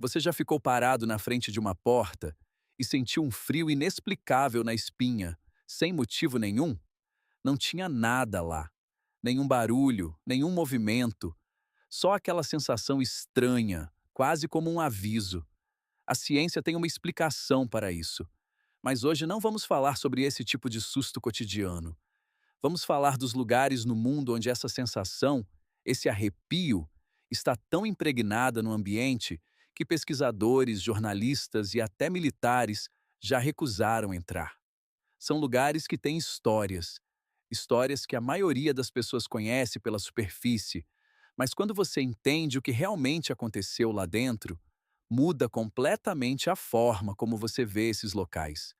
Você já ficou parado na frente de uma porta e sentiu um frio inexplicável na espinha, sem motivo nenhum? Não tinha nada lá. Nenhum barulho, nenhum movimento. Só aquela sensação estranha, quase como um aviso. A ciência tem uma explicação para isso. Mas hoje não vamos falar sobre esse tipo de susto cotidiano. Vamos falar dos lugares no mundo onde essa sensação, esse arrepio, está tão impregnada no ambiente que pesquisadores, jornalistas e até militares já recusaram entrar. São lugares que têm histórias, histórias que a maioria das pessoas conhece pela superfície, mas quando você entende o que realmente aconteceu lá dentro, muda completamente a forma como você vê esses locais.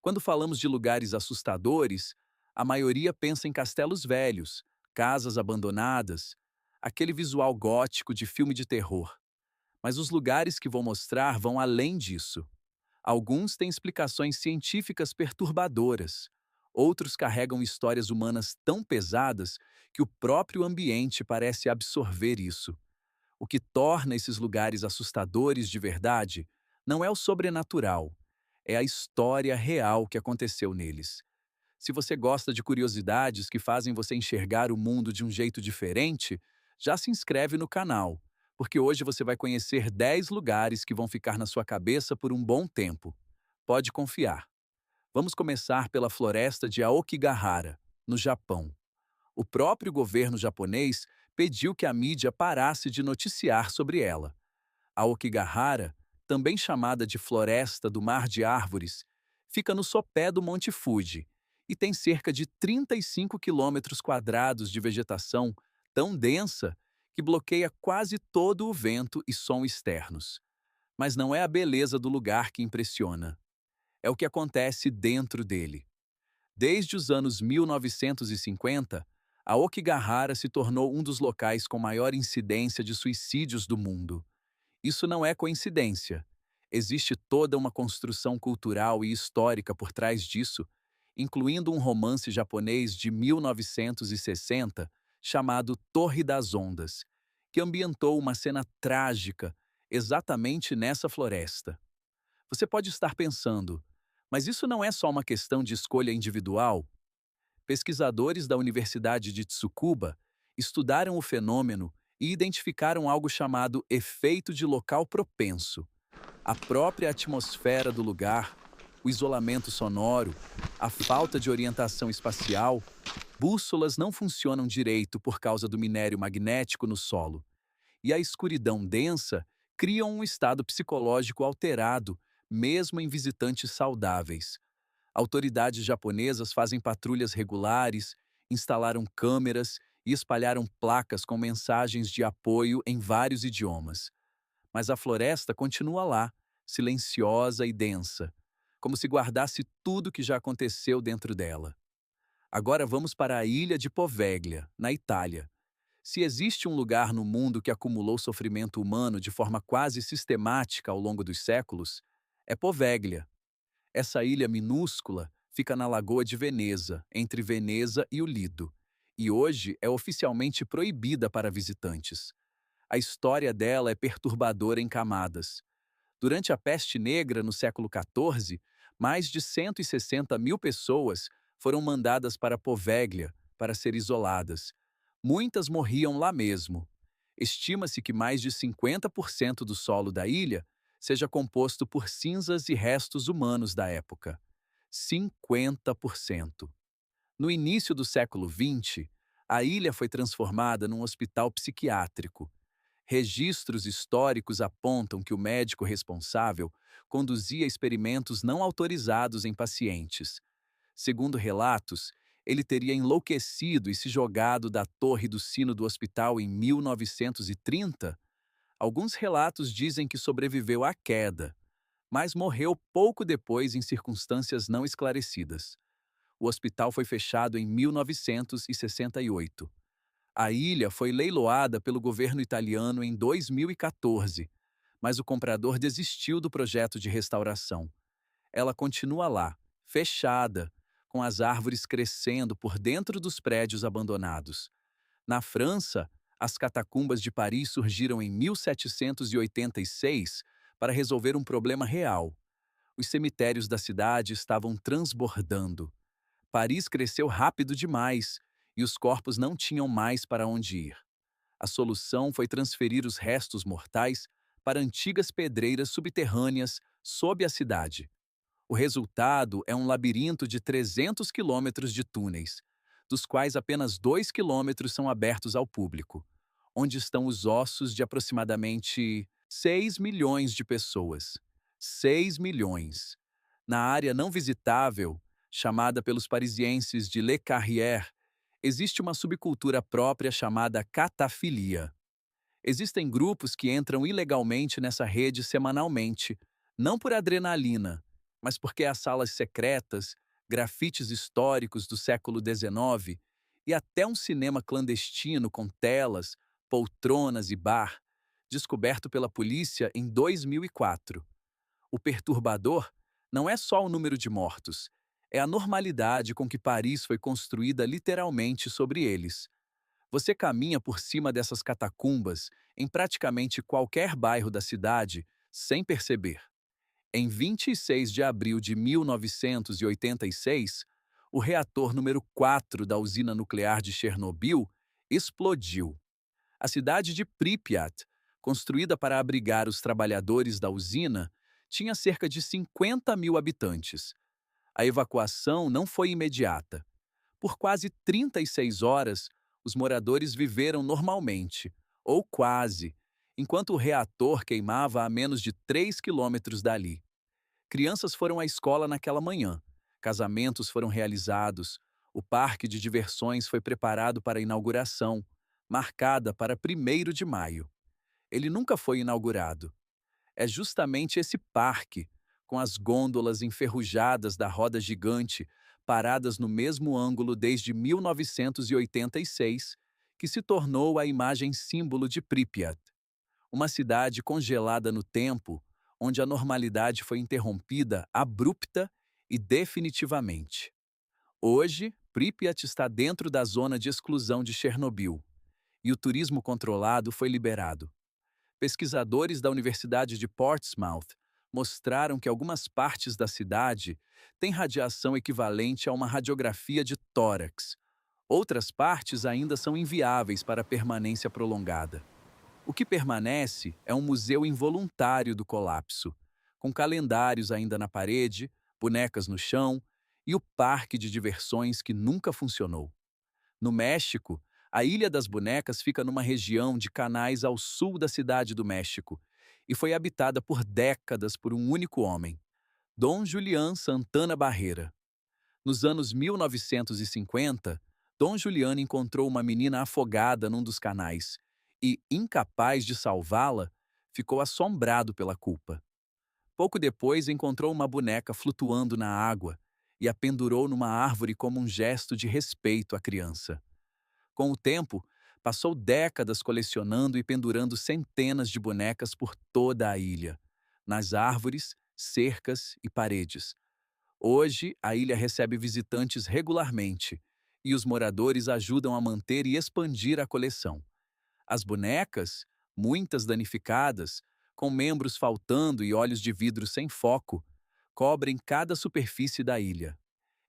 Quando falamos de lugares assustadores, a maioria pensa em castelos velhos, casas abandonadas, aquele visual gótico de filme de terror. Mas os lugares que vou mostrar vão além disso. Alguns têm explicações científicas perturbadoras. Outros carregam histórias humanas tão pesadas que o próprio ambiente parece absorver isso. O que torna esses lugares assustadores de verdade não é o sobrenatural, é a história real que aconteceu neles. Se você gosta de curiosidades que fazem você enxergar o mundo de um jeito diferente, já se inscreve no canal, porque hoje você vai conhecer 10 lugares que vão ficar na sua cabeça por um bom tempo. Pode confiar. Vamos começar pela floresta de Aokigahara, no Japão. O próprio governo japonês pediu que a mídia parasse de noticiar sobre ela. A Aokigahara, também chamada de Floresta do Mar de Árvores, fica no sopé do Monte Fuji e tem cerca de 35 quilômetros quadrados de vegetação tão densa que bloqueia quase todo o vento e som externos. Mas não é a beleza do lugar que impressiona, é o que acontece dentro dele. Desde os anos 1950, a Aokigahara se tornou um dos locais com maior incidência de suicídios do mundo. Isso não é coincidência. Existe toda uma construção cultural e histórica por trás disso, incluindo um romance japonês de 1960 chamado Torre das Ondas, que ambientou uma cena trágica exatamente nessa floresta. Você pode estar pensando, mas isso não é só uma questão de escolha individual? Pesquisadores da Universidade de Tsukuba estudaram o fenômeno e identificaram algo chamado efeito de local propenso. A própria atmosfera do lugar, o isolamento sonoro, a falta de orientação espacial, bússolas não funcionam direito por causa do minério magnético no solo, e a escuridão densa cria um estado psicológico alterado, mesmo em visitantes saudáveis. Autoridades japonesas fazem patrulhas regulares, instalaram câmeras e espalharam placas com mensagens de apoio em vários idiomas. Mas a floresta continua lá, silenciosa e densa, como se guardasse tudo que já aconteceu dentro dela. Agora vamos para a ilha de Poveglia, na Itália. Se existe um lugar no mundo que acumulou sofrimento humano de forma quase sistemática ao longo dos séculos, é Poveglia. Essa ilha minúscula fica na Lagoa de Veneza, entre Veneza e o Lido, e hoje é oficialmente proibida para visitantes. A história dela é perturbadora em camadas. Durante a Peste Negra, no século XIV, mais de 160 mil pessoas foram mandadas para Poveglia para ser isoladas. Muitas morriam lá mesmo. Estima-se que mais de 50% do solo da ilha seja composto por cinzas e restos humanos da época. 50%. No início do século XX, a ilha foi transformada num hospital psiquiátrico. Registros históricos apontam que o médico responsável conduzia experimentos não autorizados em pacientes. Segundo relatos, ele teria enlouquecido e se jogado da torre do sino do hospital em 1930. Alguns relatos dizem que sobreviveu à queda, mas morreu pouco depois em circunstâncias não esclarecidas. O hospital foi fechado em 1968. A ilha foi leiloada pelo governo italiano em 2014, mas o comprador desistiu do projeto de restauração. Ela continua lá, fechada, com as árvores crescendo por dentro dos prédios abandonados. Na França, As catacumbas de Paris surgiram em 1786 para resolver um problema real. Os cemitérios da cidade estavam transbordando. Paris cresceu rápido demais e os corpos não tinham mais para onde ir. A solução foi transferir os restos mortais para antigas pedreiras subterrâneas sob a cidade. O resultado é um labirinto de 300 quilômetros de túneis, dos quais apenas 2 quilômetros são abertos ao público, onde estão os ossos de aproximadamente 6 milhões de pessoas. 6 milhões. Na área não visitável, chamada pelos parisienses de Le Carrière, existe uma subcultura própria chamada catafilia. Existem grupos que entram ilegalmente nessa rede semanalmente, não por adrenalina, mas porque há salas secretas, grafites históricos do século XIX e até um cinema clandestino com telas, poltronas e bar, descoberto pela polícia em 2004. O perturbador não é só o número de mortos, é a normalidade com que Paris foi construída literalmente sobre eles. Você caminha por cima dessas catacumbas em praticamente qualquer bairro da cidade sem perceber. Em 26 de abril de 1986, o reator número 4 da usina nuclear de Chernobyl explodiu. A cidade de Pripyat, construída para abrigar os trabalhadores da usina, tinha cerca de 50 mil habitantes. A evacuação não foi imediata. Por quase 36 horas, os moradores viveram normalmente, ou quase, enquanto o reator queimava a menos de 3 quilômetros dali. Crianças foram à escola naquela manhã, casamentos foram realizados, o parque de diversões foi preparado para a inauguração, marcada para 1º de maio. Ele nunca foi inaugurado. É justamente esse parque, com as gôndolas enferrujadas da roda gigante, paradas no mesmo ângulo desde 1986, que se tornou a imagem símbolo de Pripyat, uma cidade congelada no tempo, onde a normalidade foi interrompida abrupta e definitivamente. Hoje, Pripyat está dentro da zona de exclusão de Chernobyl, e o turismo controlado foi liberado. Pesquisadores da Universidade de Portsmouth mostraram que algumas partes da cidade têm radiação equivalente a uma radiografia de tórax. Outras partes ainda são inviáveis para permanência prolongada. O que permanece é um museu involuntário do colapso, com calendários ainda na parede, bonecas no chão e o parque de diversões que nunca funcionou. No México, a Ilha das Bonecas fica numa região de canais ao sul da cidade do México e foi habitada por décadas por um único homem, Dom Julián Santana Barrera. Nos anos 1950, Dom Julián encontrou uma menina afogada num dos canais e, incapaz de salvá-la, ficou assombrado pela culpa. Pouco depois, encontrou uma boneca flutuando na água e a pendurou numa árvore como um gesto de respeito à criança. Com o tempo, passou décadas colecionando e pendurando centenas de bonecas por toda a ilha, nas árvores, cercas e paredes. Hoje, a ilha recebe visitantes regularmente e os moradores ajudam a manter e expandir a coleção. As bonecas, muitas danificadas, com membros faltando e olhos de vidro sem foco, cobrem cada superfície da ilha.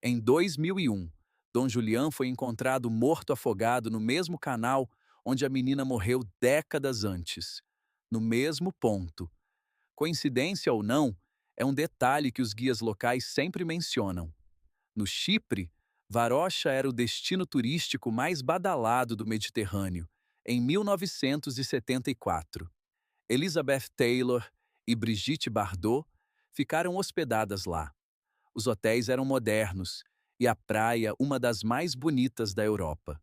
Em 2001, Dom Julián foi encontrado morto afogado no mesmo canal onde a menina morreu décadas antes. No mesmo ponto. Coincidência ou não, é um detalhe que os guias locais sempre mencionam. No Chipre, Varocha era o destino turístico mais badalado do Mediterrâneo, em 1974. Elizabeth Taylor e Brigitte Bardot ficaram hospedadas lá. Os hotéis eram modernos e a praia uma das mais bonitas da Europa.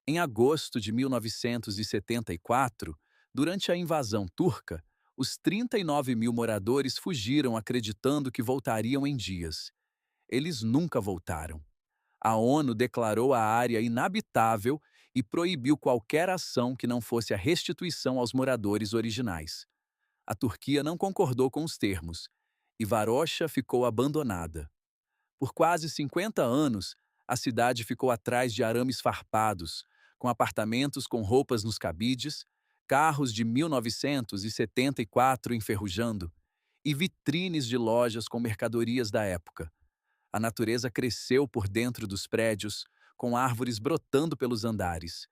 Em agosto de 1974, durante a invasão turca, os 39 mil moradores fugiram acreditando que voltariam em dias. Eles nunca voltaram. A ONU declarou a área inabitável e proibiu qualquer ação que não fosse a restituição aos moradores originais. A Turquia não concordou com os termos, e Varocha ficou abandonada. Por quase 50 anos, a cidade ficou atrás de arames farpados, com apartamentos com roupas nos cabides, carros de 1974 enferrujando e vitrines de lojas com mercadorias da época. A natureza cresceu por dentro dos prédios, com árvores brotando pelos andares.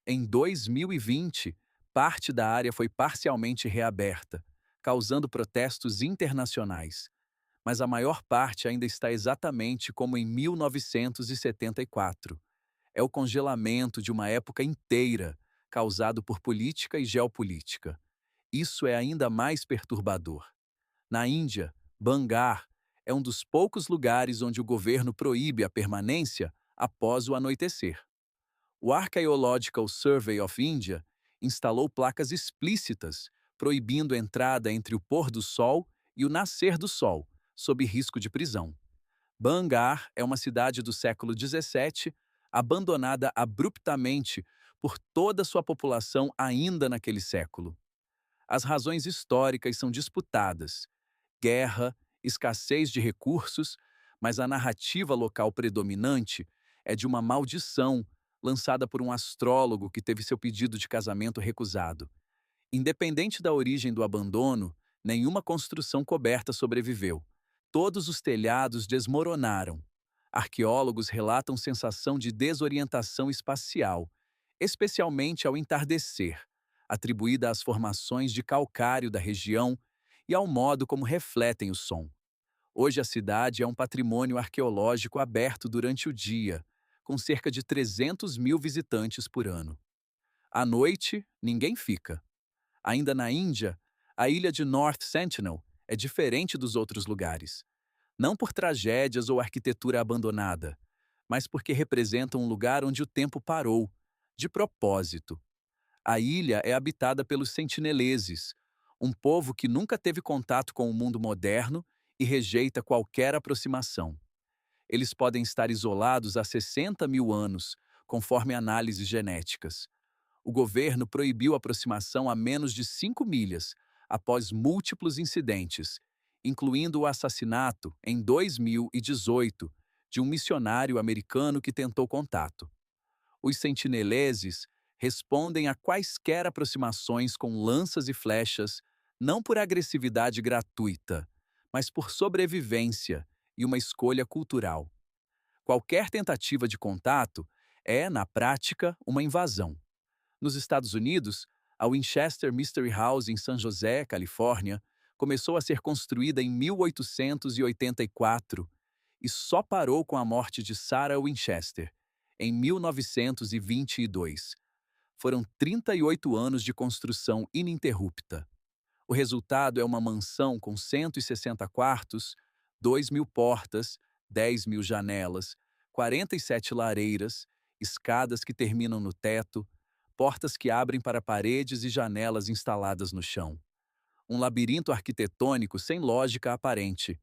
Em 2020, parte da área foi parcialmente reaberta, causando protestos internacionais. Mas a maior parte ainda está exatamente como em 1974. É o congelamento de uma época inteira, causado por política e geopolítica. Isso é ainda mais perturbador. Na Índia, Bangar é um dos poucos lugares onde o governo proíbe a permanência após o anoitecer. O Archaeological Survey of India instalou placas explícitas proibindo a entrada entre o pôr do sol e o nascer do sol, sob risco de prisão. Bangar é uma cidade do século XVII, abandonada abruptamente por toda sua população ainda naquele século. As razões históricas são disputadas: guerra, escassez de recursos, mas a narrativa local predominante é de uma maldição lançada por um astrólogo que teve seu pedido de casamento recusado. Independente da origem do abandono, nenhuma construção coberta sobreviveu. Todos os telhados desmoronaram. Arqueólogos relatam sensação de desorientação espacial, especialmente ao entardecer, atribuída às formações de calcário da região e ao modo como refletem o som. Hoje a cidade é um patrimônio arqueológico aberto durante o dia, com cerca de 300 mil visitantes por ano. À noite, ninguém fica. Ainda na Índia, a ilha de North Sentinel é diferente dos outros lugares. Não por tragédias ou arquitetura abandonada, mas porque representa um lugar onde o tempo parou, de propósito. A ilha é habitada pelos sentineleses, um povo que nunca teve contato com o mundo moderno e rejeita qualquer aproximação. Eles podem estar isolados há 60 mil anos, conforme análises genéticas. O governo proibiu a aproximação a menos de 5 milhas, após múltiplos incidentes, incluindo o assassinato, em 2018, de um missionário americano que tentou contato. Os sentineleses respondem a quaisquer aproximações com lanças e flechas, não por agressividade gratuita, mas por sobrevivência e uma escolha cultural. Qualquer tentativa de contato é, na prática, uma invasão. Nos Estados Unidos, a Winchester Mystery House em San José, Califórnia, começou a ser construída em 1884 e só parou com a morte de Sarah Winchester, em 1922. Foram 38 anos de construção ininterrupta. O resultado é uma mansão com 160 quartos, 2.000 portas, 10.000 janelas, 47 lareiras, escadas que terminam no teto, portas que abrem para paredes e janelas instaladas no chão. Um labirinto arquitetônico sem lógica aparente.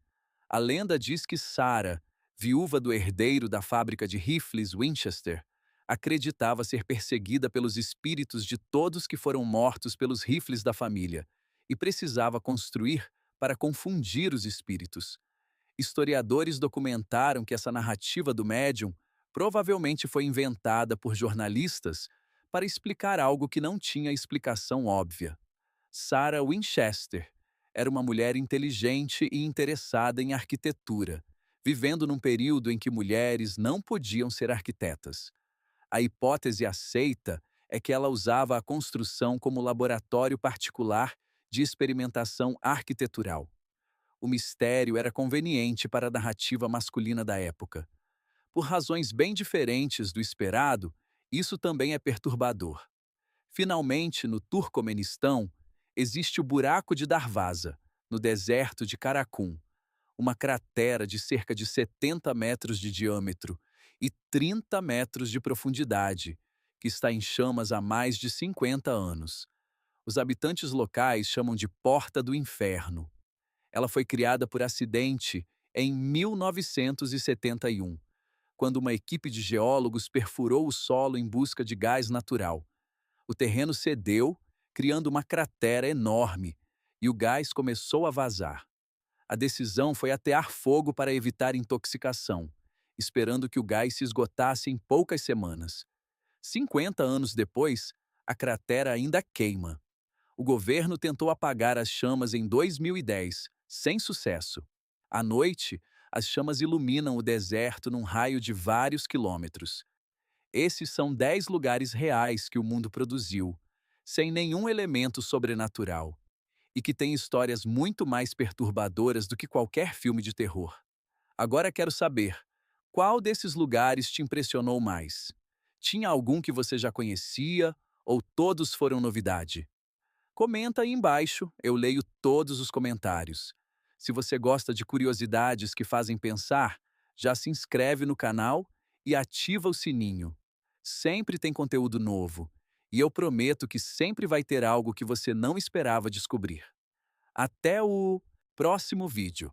A lenda diz que Sarah, viúva do herdeiro da fábrica de rifles Winchester, acreditava ser perseguida pelos espíritos de todos que foram mortos pelos rifles da família e precisava construir para confundir os espíritos. Historiadores documentaram que essa narrativa do médium provavelmente foi inventada por jornalistas para explicar algo que não tinha explicação óbvia. Sarah Winchester era uma mulher inteligente e interessada em arquitetura, vivendo num período em que mulheres não podiam ser arquitetas. A hipótese aceita é que ela usava a construção como laboratório particular de experimentação arquitetural. O mistério era conveniente para a narrativa masculina da época. Por razões bem diferentes do esperado, isso também é perturbador. Finalmente, no Turcomenistão, existe o Buraco de Darvaza, no deserto de Karakum, uma cratera de cerca de 70 metros de diâmetro e 30 metros de profundidade, que está em chamas há mais de 50 anos. Os habitantes locais chamam de Porta do Inferno. Ela foi criada por acidente em 1971, quando uma equipe de geólogos perfurou o solo em busca de gás natural. O terreno cedeu, criando uma cratera enorme, e o gás começou a vazar. A decisão foi atear fogo para evitar intoxicação, esperando que o gás se esgotasse em poucas semanas. 50 anos depois, a cratera ainda queima. O governo tentou apagar as chamas em 2010, sem sucesso. À noite, as chamas iluminam o deserto num raio de vários quilômetros. Esses são 10 lugares reais que o mundo produziu, sem nenhum elemento sobrenatural, e que têm histórias muito mais perturbadoras do que qualquer filme de terror. Agora quero saber, qual desses lugares te impressionou mais? Tinha algum que você já conhecia ou todos foram novidade? Comenta aí embaixo, eu leio todos os comentários. Se você gosta de curiosidades que fazem pensar, já se inscreve no canal e ativa o sininho. Sempre tem conteúdo novo, e eu prometo que sempre vai ter algo que você não esperava descobrir. Até o próximo vídeo.